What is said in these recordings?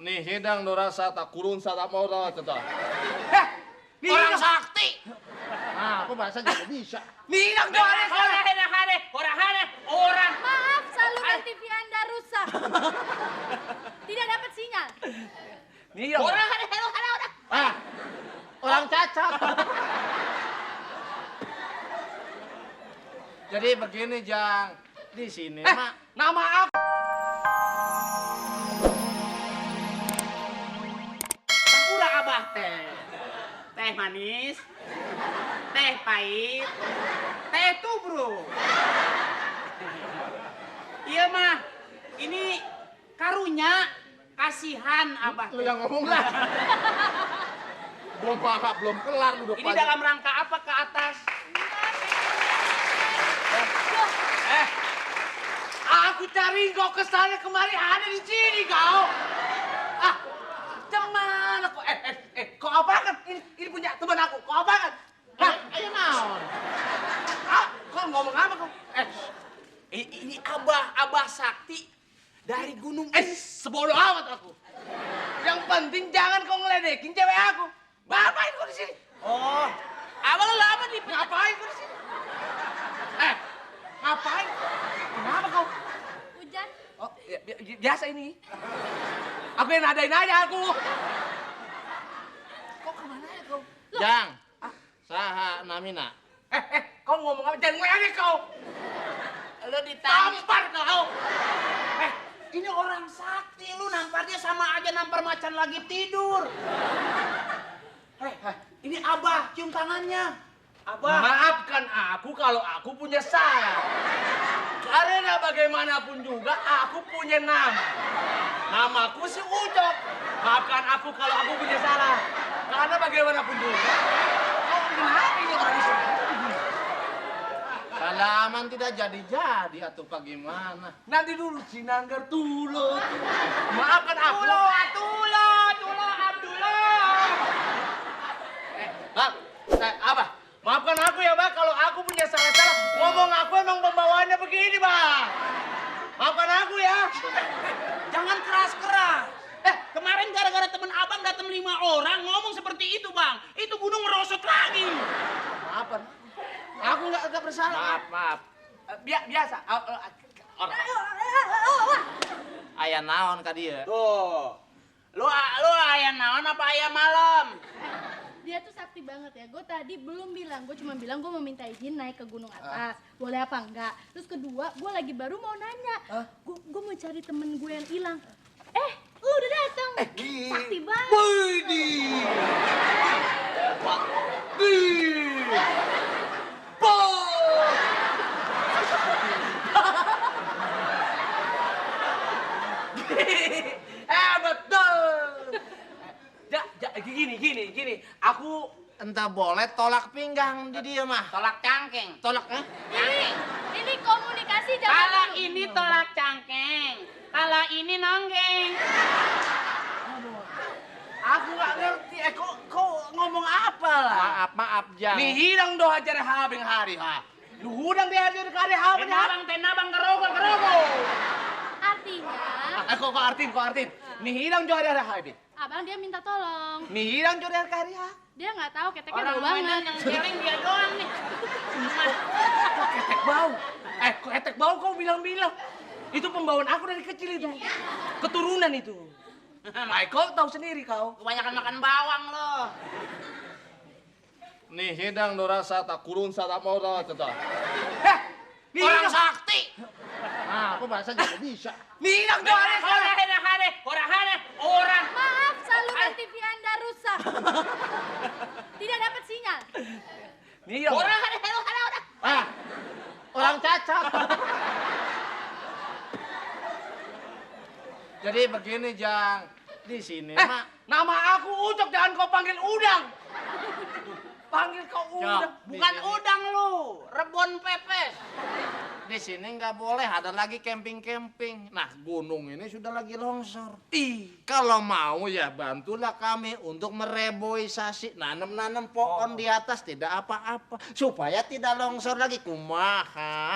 Nih hidang do rasa tak kurun sa tak mau tahu tuh. Orang sakti. Ah, apa bahasa juga bisa. Ninang do orang. Maaf, saluran TV Anda rusak. Tidak dapat sinyal. Orang. Ah, orang cacat. Jadi begini Jang, di sini mak Nama aku. Sampura abah teh. Teh manis. Teh pahit. Teh tubruk. Iya mah. Ini karunya kasihan abah. lu yang ngomong lah. belum kelar lu Ini dalam rangka apa ke atas? Aku cari kau ke sana kemari ada di sini kau. Ah, cuman aku kau apa kan? Ini punya teman aku. Kau apa kan? ayo naon. Kau ngomong apa kau? Ini Abah Sakti dari Gunung sebodoh amat aku. Yang penting jangan kau ngeledekin cewek aku. Ngapain kau di sini? Oh, abang lama nih. Ngapain kau di sini? Ngapain? Kenapa kau? Hujan. Oh, biasa ini. Aku yang nadain aja aku. Kau kemana ya kau? Jang, saha namina. Kau ngomong apa? Jangan ngelengek kau. Lo ditampar kau. Ini orang sakti, lu namparnya sama aja nampar macan lagi tidur. Ini Abah, cium tangannya. Abah. Maafkan aku kalau aku punya salah. Karena bagaimanapun juga aku punya nama. Namaku si Ucok. Maafkan aku kalau aku punya salah. Karena bagaimanapun juga. Oh, kenapa ini orang di sini? Salaman tidak jadi atau bagaimana? Nanti dulu si Nanggar tulo. Maafkan aku. Tulo, Abdullah. Bang, apa? Maafkan aku ya, Bang, kalau aku punya salah-salah. Ngomong aku emang pembawaannya begini, Bang. Maafkan aku ya. Jangan keras-keras. Kemarin gara-gara temen abang datang 5 orang ngomong seperti itu, Bang. Itu gunung merosot lagi. Maafkan. Aku nggak bersalah. Maaf. Biasa. Ayah naon ka dia? Tuh. Lu ayam naon apa ayam malam? Dia tuh sakti banget ya. Gue tadi belum bilang, gue cuma bilang gue mau minta izin naik ke gunung atas. Boleh apa enggak? Terus kedua, gue lagi baru mau nanya. Gue mau cari temen gue yang hilang. Lu udah datang. Sakti banget. Widih. Betul. Gini. Aku Entah boleh tolak pinggang di dia mah. tolak cangkeng. Tolak Ini komunikasi jangan. Kalau ini tolak cangkeng, kalau ini nonggeng. Aku nggak ngerti. Kok ngomong apa lah? Maaf Jang. Nih hilang doh ajar habeng hari ha. Lu hudang dia ajar hari habeng ha. Tenabang gerogol. Artinya, Kok artin? Nih hilang doh ajar habeng. abang dia minta tolong. Nih hilang doh ajar hari ha. Dia nggak tahu keteknya Orang bau banget. Medan yang celeng dia doang nih. Kok ketek bau? Kok ketek bau kau bilang-bilang? Itu pembawaan aku dari kecil itu. Keturunan itu. Kau tahu sendiri kau. Kebanyakan makan bawang loh. Nih hidang do rasa tak kurun sa tak mau tahu tuh. Orang sakti. Ah, apa bahasa juga bisa. Ninang doh orang. Maaf, saluran TV Anda rusak. Tidak dapat sinyal. Orang. Ah, orang cacat. Jadi begini Jang, di sini mak Nama aku Ucok, jangan kau panggil Udang. Panggil kau Udang. Bukan Udang lu, Rebon Pepes. di sini nggak boleh ada lagi camping. Nah, gunung ini sudah lagi longsor. Kalau mau ya bantulah kami untuk mereboisasi, nanam pohon di atas tidak apa-apa supaya tidak longsor lagi. Kumaha.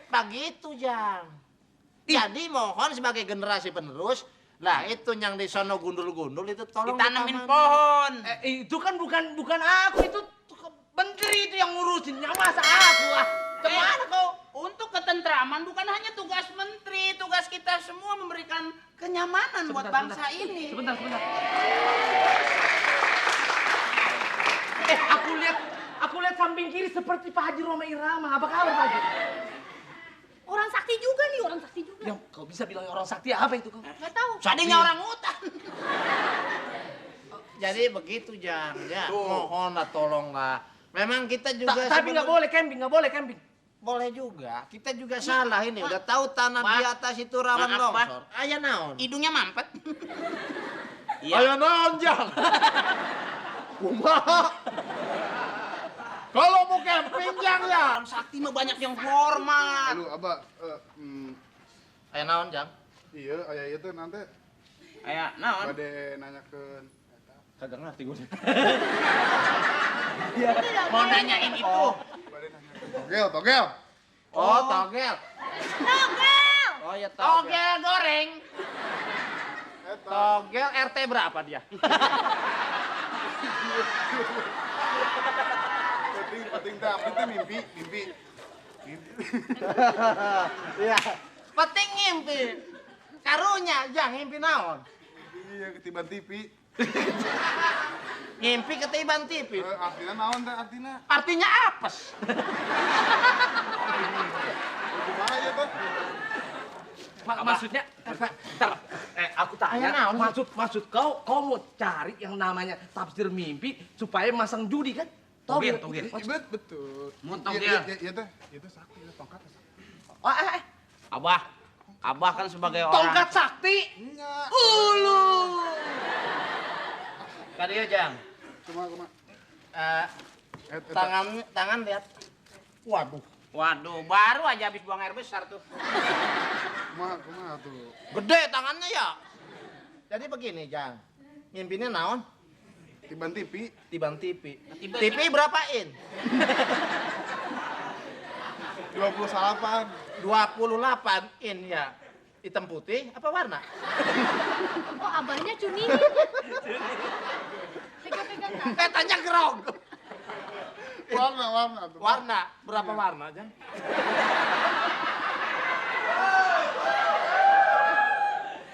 Begitu, Jang. Jadi mohon sebagai generasi penerus, lah itu yang di sono gundul-gundul itu tolong Ditanemin ditanamin. pohon. Itu kan bukan aku, itu menteri itu yang ngurusin. Ya masa aku ah. Kemana kau? Untuk ketentraman bukan hanya tugas menteri, tugas kita semua memberikan kenyamanan buat bangsa ini. Sebentar. Aku lihat samping kiri seperti Pak Haji Roma Irama. Apa kabar Pak Haji? Orang sakti juga nih, orang sakti juga. Yang kau bisa bilang orang sakti apa itu kau? Gak tahu. Adanya orang hutan. Jadi begitu Jang, ya. Mohonlah tolonglah. Memang kita juga Tapi nggak boleh camping. Boleh juga. Kita juga salah ini. Udah tahu tanah di atas itu rawan Maaf, Pak. longsor. Aya naon? Hidungnya mampet. Aya naon Jang? Kumaha? Kalau mau camping Jang ya. Orang sakti mah banyak yang hormat. Aduh, Abah, Aya naon Jang? iya, ayah itu nanti Kayak naon? bade nanyakeun. Kagak ngerti gue. Mau nanyain itu. Bade nanyakeun. Togel. Oh, togel. Togel! Oh ya togel. Togel goreng. Eta. Togel RT berapa dia? Penting teh abdi teh mimpi. Iya. Penting ngimpi. Karunya Jang ngimpi naon? Iya, ketiban TV. Ngimpi ketiban TV. Artinya naon teh artinya? Artinya apes. Kumaha ya teh? Maksudnya, aku tanya, Ayah, naon? maksud kau mau cari yang namanya tafsir mimpi supaya masang judi kan? Togel. Betul. Mau Iya togel. teh. Itu sakti, tongkat teh sakti. Abah kan sebagai orang. Tongkat sakti. Nya. Kan iya Jang. Kumaha. Tangan lihat. Waduh. Waduh, baru aja habis buang air besar tuh. Kumaha tuh. Gede tangannya ya. Jadi begini Jang. Ngimpinya naon? Tiban TV. Tiban TV. TV berapa in? 28. 28 in ya. Hitam putih apa warna? Oh, abahnya cuni. Pegang-pegang tak. Petanya gerong. Warna tuh. Warna berapa warna Jang?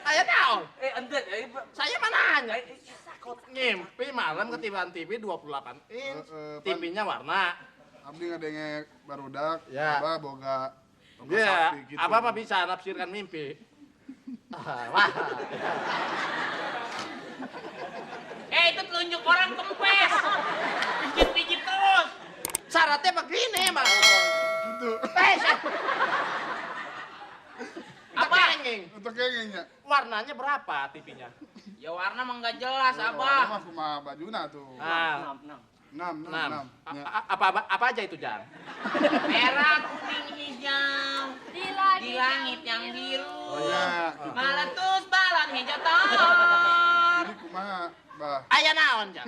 Ayo naon? Ente, Saya mana nanya? Ngimpi malam ketiban TV 28 inch. TV-nya warna. Abdi ngadenge barudak, Ya. Abah boga boga Iya, sakti gitu. apa bisa nafsirkan mimpi. Wah. Itu telunjuk orang kempes. Pijit-pijit terus. Syaratnya begini, Bang. Itu. Apa? Kenging. Untuk kayaknya. Warnanya berapa TV-nya? Ya warna mah nggak jelas, Abah Abah. mah kumaha bajuna tuh. Ah, 6. 6. Apa aja itu, Jang? Merah, kuning, hijau. Di langit yang biru. Oh iya, gitu. Meletus balon hijau toh. Jadi kumaha, Bah? Aya naon, Jang?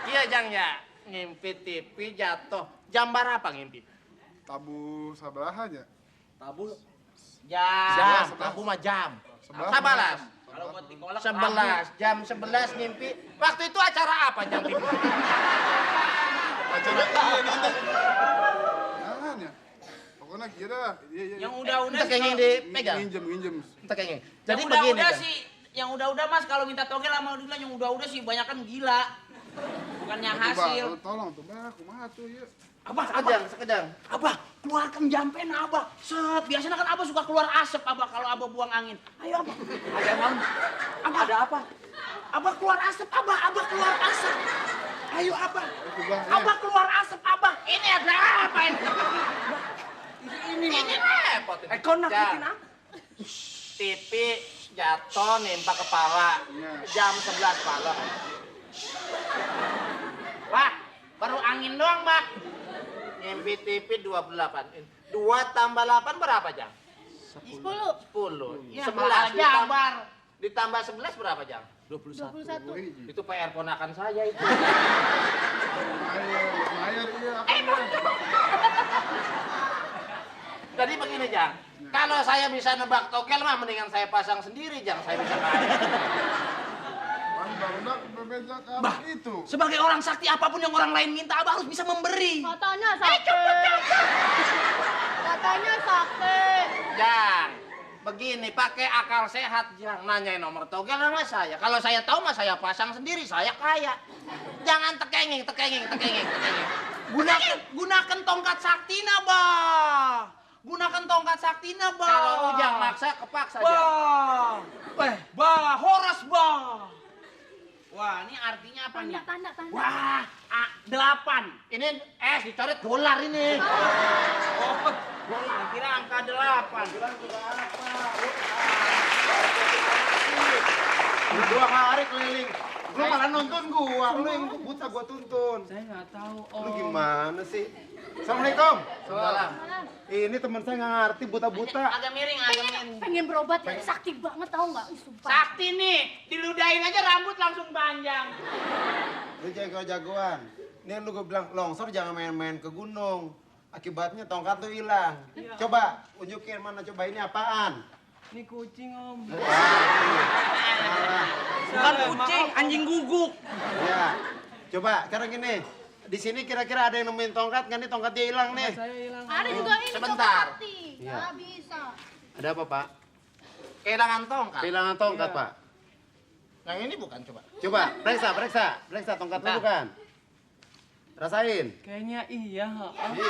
Iya, Jang ya. Ngimpi TV jatuh. Jam berapa ngimpi? Tabu sabaraha aja. tabu. Jam. Jam, sebelas. aku mah jam. 11. 11. Kalau buat dikolak 11, jam 11 ngimpi. Waktu itu acara apa, Jang TV? Acara iya nih teh. Jangan ya. Pokoknya kira iya. yang udah-udah Kita kenging dipegang. Nginjem. Kita kenging. yang Jadi begini, udah-udah Jang. sih, yang udah-udah Mas kalau minta togel sama bilang yang udah-udah sih banyak kan gila. Bukannya hasil. Bah, tolong tuh, Bah, kumaha tuh ya. Abah, Sekedang. Abah, keluarkan jampen Abah. Set, biasanya kan Abah suka keluar asap Abah kalau Abah buang angin. Ayo Abah. Ada mam. Ada apa? Abah keluar asap Abah, Abah keluar asap. Ayo Abah. Itu Bah. Abah keluar asap Abah. Ini ada apa ini? Ini repot. Kau nakutin Jang. apa? TV jatuh nimpa kepala. Iya. Jam 11 malam. Wah, baru angin doang, Bah. Ngimpi TV 28 in. 2 tambah 8 berapa, Jang? 10. 10. Ya, 11 jabar. ditambah 11 berapa, Jang? 21. Itu PR ponakan saya itu. Lumayan iya. Jadi begini, Jang. Kalau saya bisa nebak togel mah mendingan saya pasang sendiri, jangan saya bisa kaya. Bang barudak bebeja Bah. itu. Sebagai orang sakti, apapun yang orang lain minta, Abah harus bisa memberi. Katanya sakit. Katanya sakit. Jang, begini pakai akal sehat, Jang. Nanyain nomor togel sama saya. Kalau saya tahu mah saya pasang sendiri, saya kaya. Jangan tekenging. Gunakan tongkat saktina, Bah. Gunakan tongkat saktina, Bah. Kalau Ujang maksa, kepaksa, Jang. Bah. Bah, horas, Bah. Wah, ini artinya apa nih? Tanda. Wah, 8. Ini dicoret dolar ini. Oh, gua kira angka 8. Dua hari keliling. Lu malah nonton gua, lu yang buta gua tuntun. Saya nggak tahu, Lu gimana sih? Assalamualaikum. Salam. Ini teman saya nggak ngerti buta-buta. Agak miring. Pengen berobat ya, sakti banget tau nggak? Ih, sumpah. Sakti nih, diludahin aja rambut langsung panjang. Lu jago-jagoan. Ini lu gua bilang longsor jangan main-main ke gunung. Akibatnya tongkat tuh hilang. Coba unjukin mana coba ini apaan? Ini kucing, Om. Bukan kucing, anjing guguk. Ya. Coba sekarang gini. Di sini kira-kira ada yang nemuin tongkat nggak nih? Tongkatnya hilang nih. Saya hilang. Ada juga ini Sebentar. sakti. Iya. Nggak bisa. Ada apa, Pak? Kehilangan tongkat. Kehilangan tongkat, Pak. Yang ini bukan, coba. Coba, periksa tongkat lu bukan. Rasain. Kayaknya iya.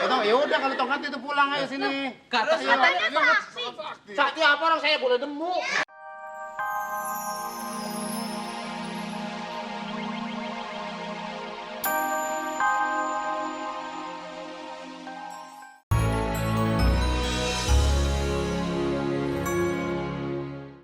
Atau ya udah kalau tongkat itu pulang ayo sini. Katanya sakti. Sakti apa orang saya boleh nemu.